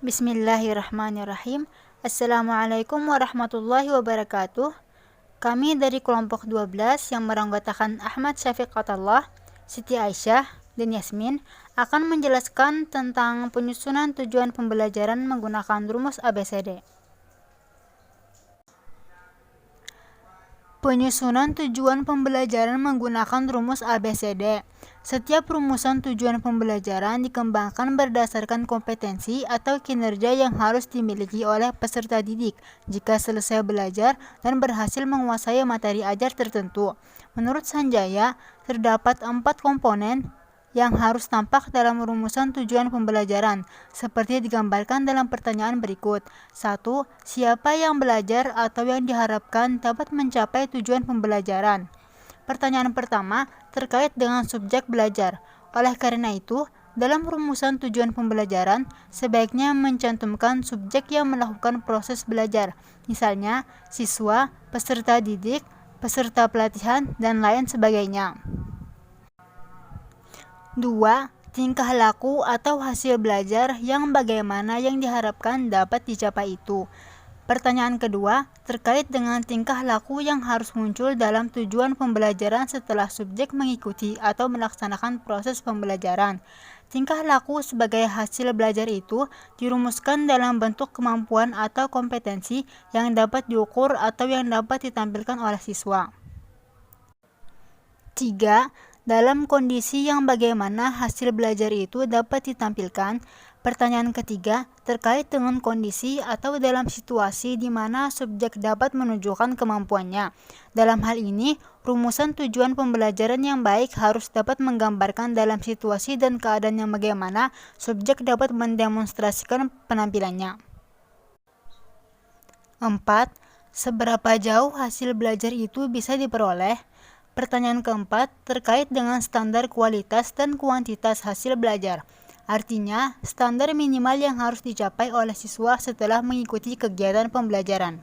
Bismillahirrahmanirrahim. Assalamualaikum warahmatullahi wabarakatuh. Kami dari kelompok 12 yang beranggotakan Ahmad Syafiq Qatallah, Siti Aisyah, dan Yasmin akan menjelaskan tentang penyusunan tujuan pembelajaran menggunakan rumus ABCD. Penyusunan tujuan pembelajaran menggunakan rumus ABCD. Setiap rumusan tujuan pembelajaran dikembangkan berdasarkan kompetensi atau kinerja yang harus dimiliki oleh peserta didik jika selesai belajar dan berhasil menguasai materi ajar tertentu. Menurut Sanjaya, terdapat 4 komponen yang harus tampak dalam rumusan tujuan pembelajaran, seperti digambarkan dalam pertanyaan berikut. 1. Siapa yang belajar atau yang diharapkan dapat mencapai tujuan pembelajaran? Pertanyaan pertama terkait dengan subjek belajar. Oleh karena itu, dalam rumusan tujuan pembelajaran, sebaiknya mencantumkan subjek yang melakukan proses belajar, misalnya siswa, peserta didik, peserta pelatihan, dan lain sebagainya. 2. Tingkah laku atau hasil belajar yang bagaimana yang diharapkan dapat dicapai itu. Pertanyaan kedua, terkait dengan tingkah laku yang harus muncul dalam tujuan pembelajaran setelah subjek mengikuti atau melaksanakan proses pembelajaran. Tingkah laku sebagai hasil belajar itu dirumuskan dalam bentuk kemampuan atau kompetensi yang dapat diukur atau yang dapat ditampilkan oleh siswa. 3. Dalam kondisi yang bagaimana hasil belajar itu dapat ditampilkan. Pertanyaan ketiga, terkait dengan kondisi atau dalam situasi di mana subjek dapat menunjukkan kemampuannya. Dalam hal ini, rumusan tujuan pembelajaran yang baik harus dapat menggambarkan dalam situasi dan keadaan yang bagaimana subjek dapat mendemonstrasikan penampilannya. 4. Seberapa jauh hasil belajar itu bisa diperoleh? Pertanyaan keempat terkait dengan standar kualitas dan kuantitas hasil belajar. Artinya, standar minimal yang harus dicapai oleh siswa setelah mengikuti kegiatan pembelajaran.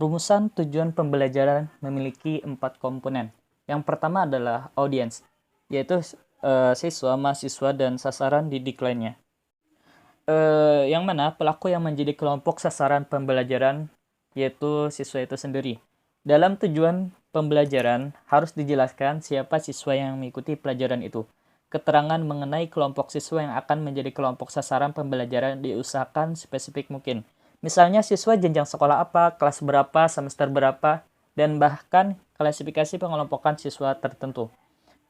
Rumusan tujuan pembelajaran memiliki 4 komponen. Yang pertama adalah audiens, yaitu siswa, mahasiswa, dan sasaran didik lainnya. Yang mana pelaku yang menjadi kelompok sasaran pembelajaran yaitu siswa itu sendiri. Dalam tujuan pembelajaran harus dijelaskan siapa siswa yang mengikuti pelajaran itu. Keterangan mengenai kelompok siswa yang akan menjadi kelompok sasaran pembelajaran diusahakan spesifik mungkin. Misalnya siswa jenjang sekolah apa, kelas berapa, semester berapa, dan bahkan klasifikasi pengelompokan siswa tertentu.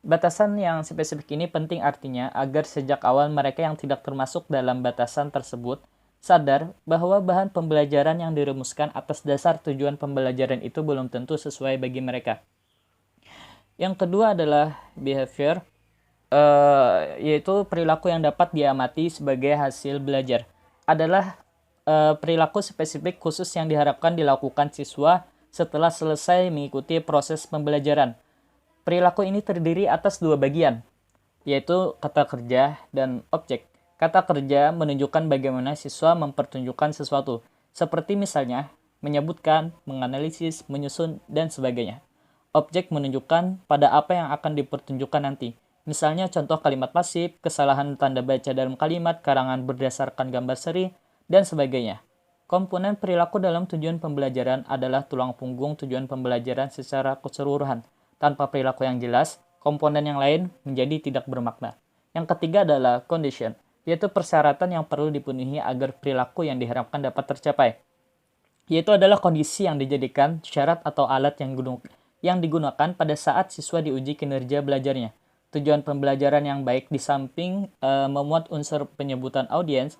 Batasan yang spesifik ini penting artinya agar sejak awal mereka yang tidak termasuk dalam batasan tersebut sadar bahwa bahan pembelajaran yang dirumuskan atas dasar tujuan pembelajaran itu belum tentu sesuai bagi mereka. Yang kedua adalah behavior, yaitu perilaku yang dapat diamati sebagai hasil belajar. Adalah perilaku spesifik khusus yang diharapkan dilakukan siswa setelah selesai mengikuti proses pembelajaran. Perilaku ini terdiri atas 2 bagian, yaitu kata kerja dan objek. Kata kerja menunjukkan bagaimana siswa mempertunjukkan sesuatu, seperti misalnya menyebutkan, menganalisis, menyusun, dan sebagainya. Objek menunjukkan pada apa yang akan dipertunjukkan nanti. Misalnya contoh kalimat pasif, kesalahan tanda baca dalam kalimat, karangan berdasarkan gambar seri, dan sebagainya. Komponen perilaku dalam tujuan pembelajaran adalah tulang punggung tujuan pembelajaran secara keseluruhan. Tanpa perilaku yang jelas, komponen yang lain menjadi tidak bermakna. Yang ketiga adalah condition, yaitu persyaratan yang perlu dipenuhi agar perilaku yang diharapkan dapat tercapai. Yaitu adalah kondisi yang dijadikan syarat atau alat yang digunakan pada saat siswa diuji kinerja belajarnya. Tujuan pembelajaran yang baik di samping memuat unsur penyebutan audiens,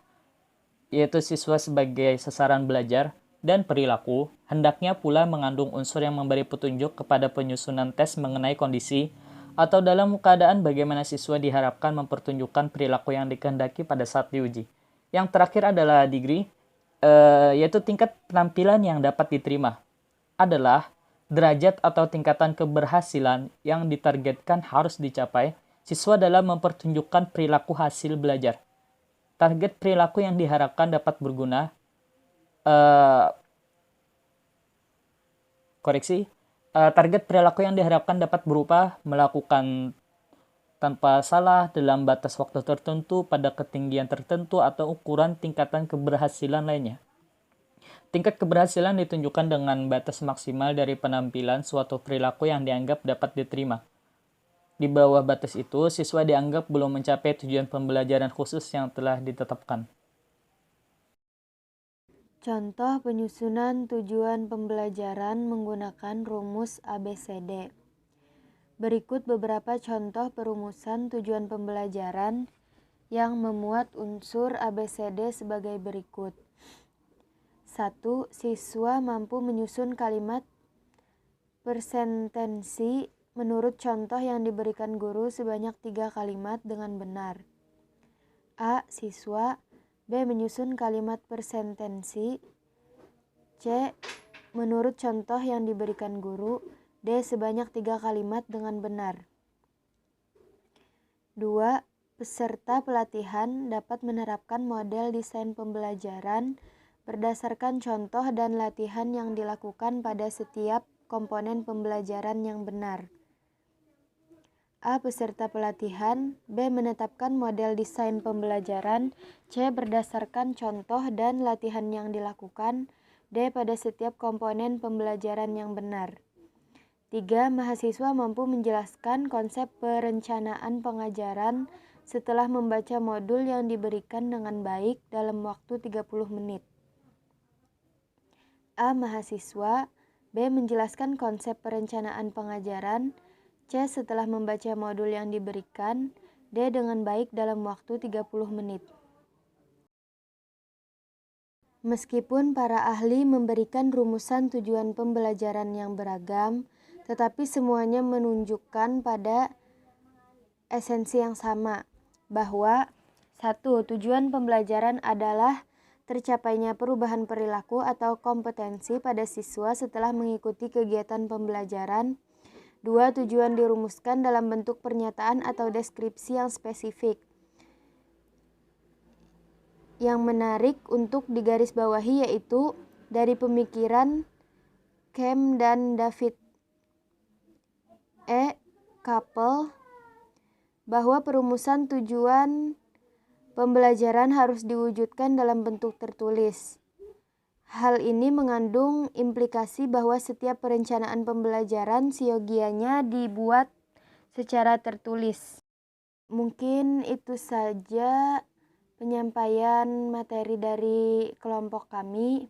yaitu siswa sebagai sasaran belajar, dan perilaku, hendaknya pula mengandung unsur yang memberi petunjuk kepada penyusunan tes mengenai kondisi atau dalam keadaan bagaimana siswa diharapkan mempertunjukkan perilaku yang dikehendaki pada saat diuji. Yang terakhir adalah degree, yaitu tingkat penampilan yang dapat diterima. Adalah derajat atau tingkatan keberhasilan yang ditargetkan harus dicapai siswa dalam mempertunjukkan perilaku hasil belajar. Target perilaku yang diharapkan dapat berguna target perilaku yang diharapkan dapat berupa melakukan tanpa salah dalam batas waktu tertentu pada ketinggian tertentu atau ukuran tingkatan keberhasilan lainnya. Tingkat keberhasilan ditunjukkan dengan batas maksimal dari penampilan suatu perilaku yang dianggap dapat diterima. Di bawah batas itu, siswa dianggap belum mencapai tujuan pembelajaran khusus yang telah ditetapkan. Contoh penyusunan tujuan pembelajaran menggunakan rumus ABCD. Berikut beberapa contoh perumusan tujuan pembelajaran yang memuat unsur ABCD sebagai berikut. 1. Siswa mampu menyusun kalimat persentensi menurut contoh yang diberikan guru sebanyak 3 kalimat dengan benar. A. Siswa. B. Menyusun kalimat persentensi. C. Menurut contoh yang diberikan guru. D. Sebanyak 3 kalimat dengan benar. 2. Peserta pelatihan dapat menerapkan model desain pembelajaran berdasarkan contoh dan latihan yang dilakukan pada setiap komponen pembelajaran yang benar. A. Peserta pelatihan. B. Menetapkan model desain pembelajaran. C. Berdasarkan contoh dan latihan yang dilakukan. D. Pada setiap komponen pembelajaran yang benar. 3. Mahasiswa mampu menjelaskan konsep perencanaan pengajaran setelah membaca modul yang diberikan dengan baik dalam waktu 30 menit. A. Mahasiswa. B. Menjelaskan konsep perencanaan pengajaran. C. Setelah membaca modul yang diberikan. D. Dengan baik dalam waktu 30 menit. Meskipun para ahli memberikan rumusan tujuan pembelajaran yang beragam, tetapi semuanya menunjukkan pada esensi yang sama, bahwa 1. Tujuan pembelajaran adalah tercapainya perubahan perilaku atau kompetensi pada siswa setelah mengikuti kegiatan pembelajaran. 2. Tujuan dirumuskan dalam bentuk pernyataan atau deskripsi yang spesifik. Yang menarik untuk digarisbawahi yaitu dari pemikiran Kem dan David E. Kapel bahwa perumusan tujuan pembelajaran harus diwujudkan dalam bentuk tertulis. Hal ini mengandung implikasi bahwa setiap perencanaan pembelajaran siogianya dibuat secara tertulis. Mungkin itu saja penyampaian materi dari kelompok kami.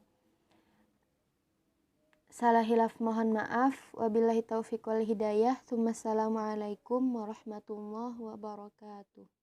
Salah hilaf mohon maaf. Wabillahi taufiq wal hidayah. Assalamualaikum warahmatullahi wabarakatuh.